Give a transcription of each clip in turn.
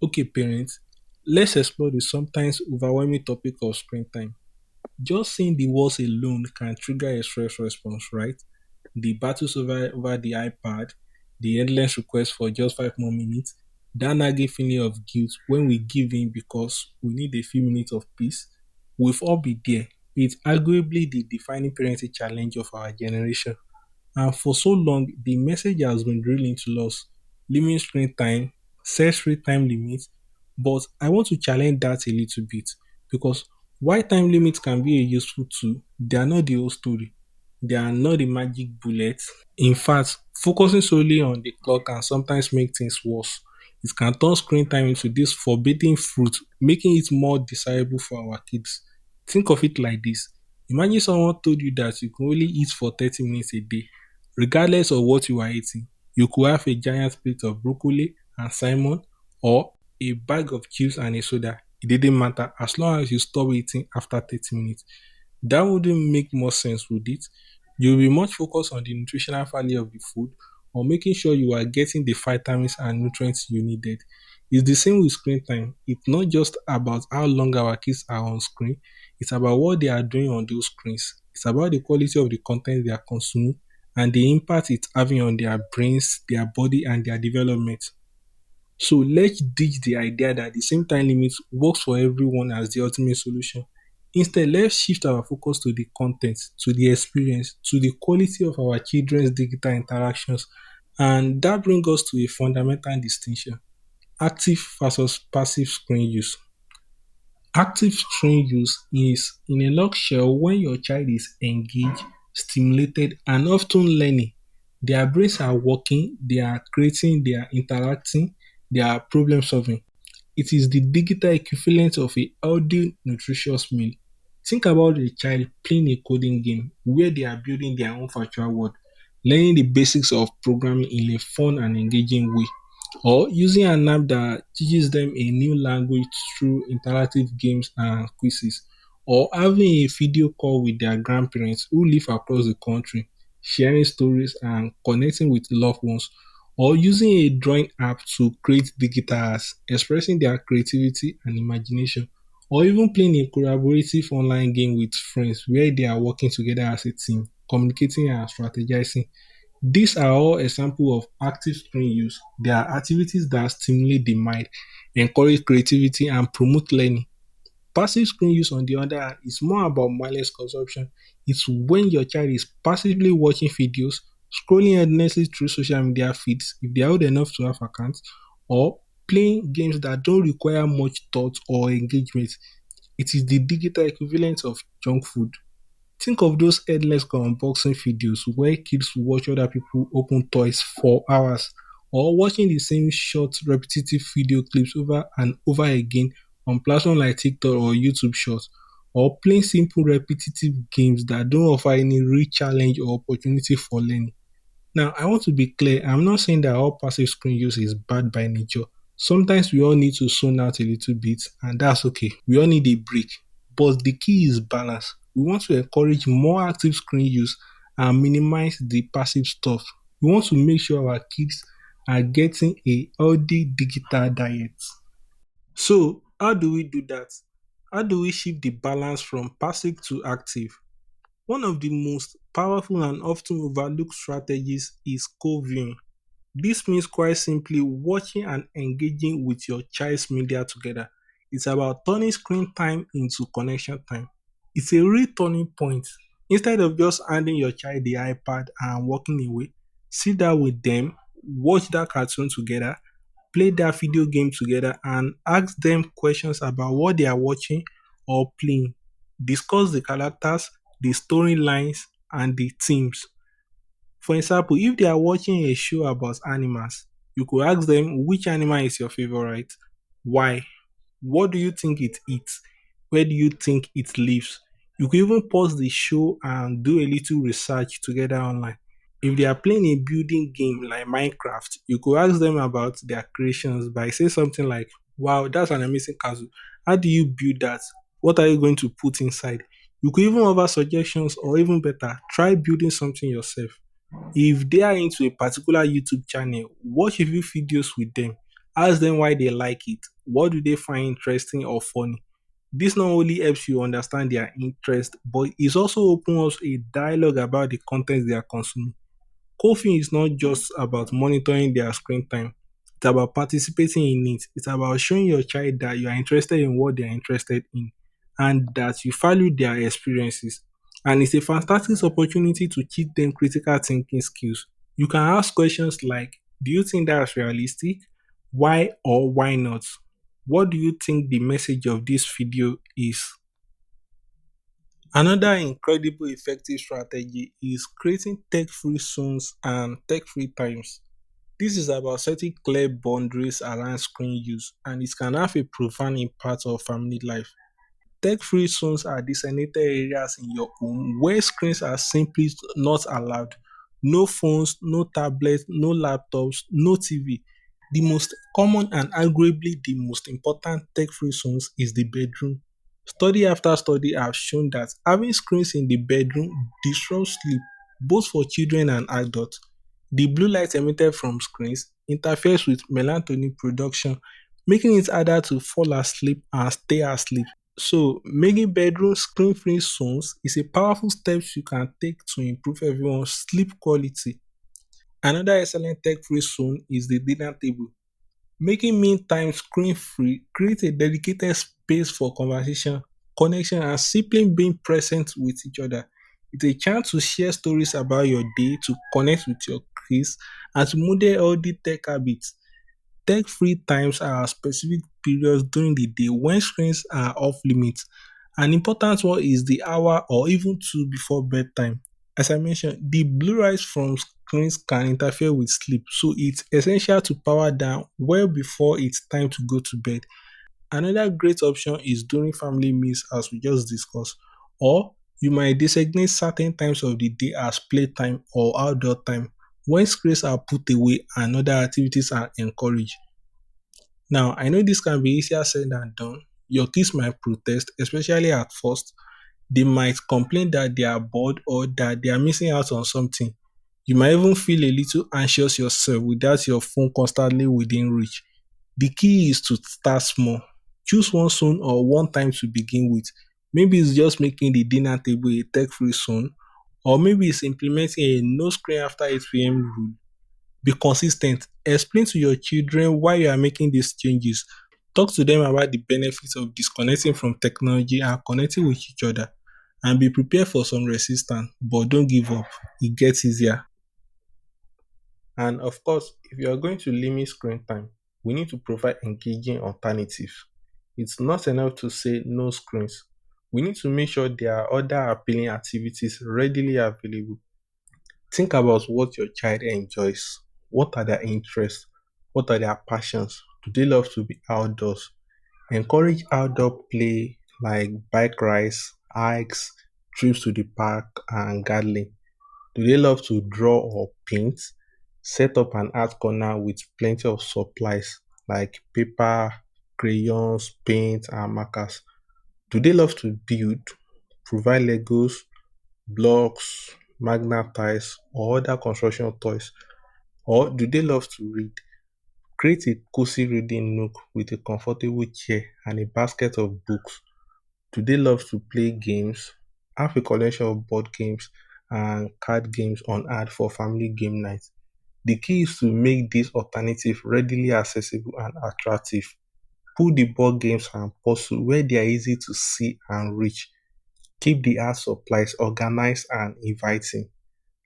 Okay, parents, let's explore the sometimes overwhelming topic of screen time. Just seeing the walls alone can trigger a stress response, right? The battles over the iPad, the endless request for just 5 more minutes, that nagging feeling of guilt when we give in because we need a few minutes of peace. We've all been there. It's arguably the defining parenting challenge of our generation. And for so long, the message has been drilled into us limit screen time, set screen time limits. But I want to challenge that a little bit because while time limits can be a useful tool, they are not the whole story. They are not the magic bullet. In fact, focusing solely on the clock can sometimes make things worse. It can turn screen time into this forbidden fruit, making it more desirable for our kids. Think of it like this. Imagine someone told you that you can only eat for 30 minutes a day. Regardless of what you are eating, you could have a giant plate of broccoli and salmon or a bag of chips and a soda. It didn't matter as long as you stop eating after 30 minutes. That wouldn't make more sense, would it? You'll be much focused on the nutritional value of the food or making sure you are getting the vitamins and nutrients you needed. It's the same with screen time. It's not just about how long our kids are on screen, it's about what they are doing on those screens. It's about the quality of the content they are consuming and the impact it's having on their brains, their body, and their development. So let's ditch the idea that the same time limit works for everyone as the ultimate solution. Instead, let's shift our focus to the content, to the experience, to the quality of our children's digital interactions. And that brings us to a fundamental distinction active versus passive screen use. Active screen use is in a nutshell when your child is engaged, stimulated, and often learning. Their brains are working, they are creating, they are interacting, they are problem solving. It is the digital equivalent of a healthy, nutritious meal. Think about a child playing a coding game where they are building their own virtual world, learning the basics of programming in a fun and engaging way, or using an app that teaches them a new language through interactive games and quizzes, or having a video call with their grandparents who live across the country, sharing stories and connecting with loved ones, or using a drawing app to create digital arts, expressing their creativity and imagination, or even playing a collaborative online game with friends where they are working together as a team, communicating and strategizing. These are all examples of active screen use. They are activities that stimulate the mind, encourage creativity, and promote learning. Passive screen use, on the other hand, is more about mindless consumption. It's when your child is passively watching videos, scrolling endlessly through social media feeds if they are old enough to have accounts, or playing games that don't require much thought or engagement. It is the digital equivalent of junk food. Think of those endless unboxing videos where kids watch other people open toys for hours, or watching the same short, repetitive video clips over and over again on platforms like TikTok or YouTube Shorts, or playing simple, repetitive games that don't offer any real challenge or opportunity for learning. Now, I want to be clear. I'm not saying that all passive screen use is bad by nature. Sometimes we all need to zone out a little bit, and that's okay. We all need a break. But the key is balance. We want to encourage more active screen use and minimize the passive stuff. We want to make sure our kids are getting a healthy digital diet. So, how do we do that? How do we shift the balance from passive to active? One of the most powerful and often overlooked strategies is co-viewing. This means quite simply watching and engaging with your child's media together. It's about turning screen time into connection time. It's a real turning point. Instead of just handing your child the iPad and walking away, sit down with them, watch that cartoon together, play that video game together, and ask them questions about what they are watching or playing. Discuss the characters, the storylines, and the themes. For example, if they are watching a show about animals, you could ask them which animal is your favorite, why, what do you think it eats, where do you think it lives. You could even pause the show and do a little research together online. If they are playing a building game like Minecraft, you could ask them about their creations by saying something like, wow, that's an amazing castle. How do you build that? What are you going to put inside? You could even offer suggestions, or even better, try building something yourself. If they are into a particular YouTube channel, watch a few videos with them. Ask them why they like it. What do they find interesting or funny? This not only helps you understand their interest, but it also opens up a dialogue about the content they are consuming. Coaching is not just about monitoring their screen time. It's about participating in it. It's about showing your child that you are interested in what they are interested in and that you value their experiences. And it's a fantastic opportunity to teach them critical thinking skills. You can ask questions like, do you think that's realistic? Why or why not? What do you think the message of this video is? Another incredible effective strategy is creating tech-free zones and tech-free times. This is about setting clear boundaries around screen use, and it can have a profound impact on family life. Tech-free zones are designated areas in your home where screens are simply not allowed. No phones, no tablets, no laptops, no TV. The most common and arguably the most important tech-free zones is the bedroom. Study after study have shown that having screens in the bedroom disrupts sleep both for children and adults. The blue light emitted from screens interferes with melatonin production, making it harder to fall asleep and stay asleep. So, making bedroom screen free zones is a powerful step you can take to improve everyone's sleep quality. Another excellent tech free zone is the dinner table. Making mean time screen free creates a dedicated space for conversation, connection, and simply being present with each other. It's a chance to share stories about your day, to connect with your kids, and to model healthy tech habits. Tech free times are specific periods during the day when screens are off limits. An important one is the hour or even two before bedtime. As I mentioned, the blue light from screens can interfere with sleep, so it's essential to power down well before it's time to go to bed. Another great option is during family meals, as we just discussed, or you might designate certain times of the day as playtime or outdoor time when screens are put away and other activities are encouraged. Now, I know this can be easier said than done. Your kids might protest, especially at first. They might complain that they are bored or that they are missing out on something. You might even feel a little anxious yourself without your phone constantly within reach. The key is to start small. Choose one zone or one time to begin with. Maybe it's just making the dinner table a tech free zone, or maybe it's implementing a no screen after 8 p.m. rule. Be consistent. Explain to your children why you are making these changes. Talk to them about the benefits of disconnecting from technology and connecting with each other. And be prepared for some resistance, but don't give up. It gets easier. And of course, if you are going to limit screen time, we need to provide engaging alternatives. It's not enough to say no screens. We need to make sure there are other appealing activities readily available. Think about what your child enjoys. What are their interests? What are their passions? Do they love to be outdoors? Encourage outdoor play like bike rides, hikes, trips to the park, and gardening. Do they love to draw or paint? Set up an art corner with plenty of supplies like paper, crayons, paint, and markers. Do they love to build? Provide Legos, blocks, magnet ties, or other construction toys? Or do they love to read? Create a cozy reading nook with a comfortable chair and a basket of books. Do they love to play games? Have a collection of board games and card games on hand for family game nights. The key is to make these alternatives readily accessible and attractive. Put the board games and puzzle where they are easy to see and reach. Keep the art supplies organized and inviting.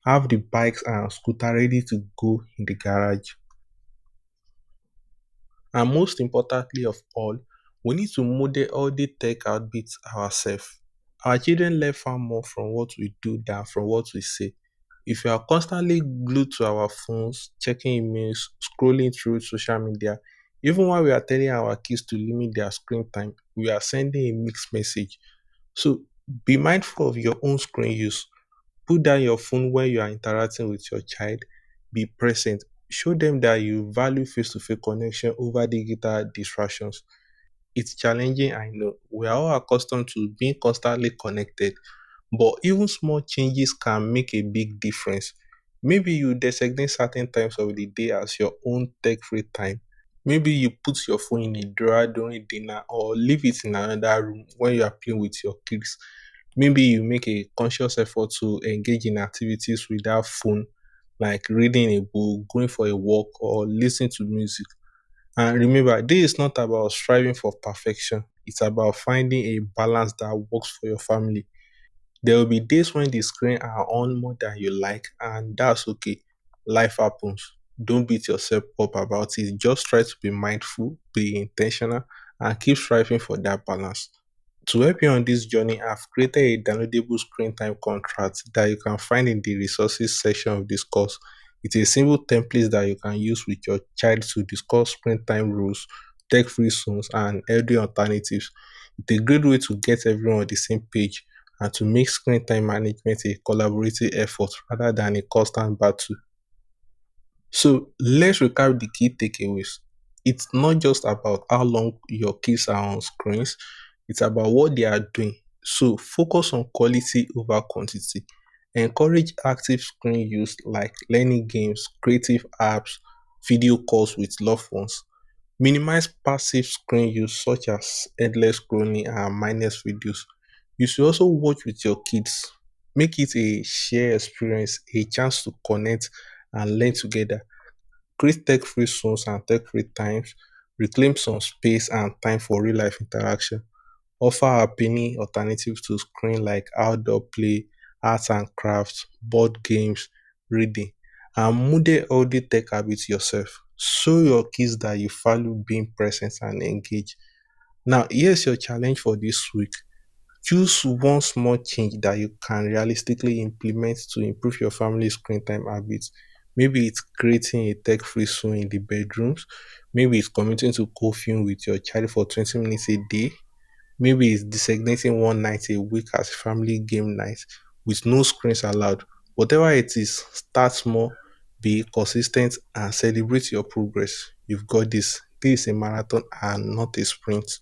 Have the bikes and scooter ready to go in the garage. And most importantly of all, we need to model all the tech habits ourselves. Our children learn far more from what we do than from what we say. If we are constantly glued to our phones, checking emails, scrolling through social media, even while we are telling our kids to limit their screen time, we are sending a mixed message. So be mindful of your own screen use. Put down your phone when you are interacting with your child. Be present. Show them that you value face to face connection over digital distractions. It's challenging, I know. We are all accustomed to being constantly connected, but even small changes can make a big difference. Maybe you designate certain times of the day as your own tech free time. Maybe you put your phone in a drawer during dinner or leave it in another room when you are playing with your kids. Maybe you make a conscious effort to engage in activities without phone, like reading a book, going for a walk, or listening to music. And remember, this is not about striving for perfection. It's about finding a balance that works for your family. There will be days when the screen are on more than you like, and that's okay. Life happens. Don't beat yourself up about it. Just try to be mindful, be intentional, and keep striving for that balance. To help you on this journey, I've created a downloadable screen time contract that you can find in the resources section of this course. It's a simple template that you can use with your child to discuss screen time rules, tech-free zones, and healthy alternatives. It's a great way to get everyone on the same page and to make screen time management a collaborative effort rather than a constant battle. So let's recap the key takeaways. It's not just about how long your kids are on screens, it's about what they are doing. So focus on quality over quantity. Encourage active screen use like learning games, creative apps, video calls with loved ones. Minimize passive screen use such as endless scrolling and mindless videos. You should also watch with your kids. Make it a shared experience, a chance to connect and learn together. Create tech-free zones and tech-free times. Reclaim some space and time for real-life interaction. Offer appealing alternatives to screen like outdoor play, arts and crafts, board games, reading. And model healthy tech habits yourself. Show your kids that you value being present and engaged. Now, here's your challenge for this week. Choose one small change that you can realistically implement to improve your family's screen time habits. Maybe it's creating a tech free zone in the bedrooms. Maybe it's committing to coffee with your child for 20 minutes a day. Maybe it's designating one night a week as family game night with no screens allowed. Whatever it is, start small, be consistent, and celebrate your progress. You've got this. This is a marathon and not a sprint.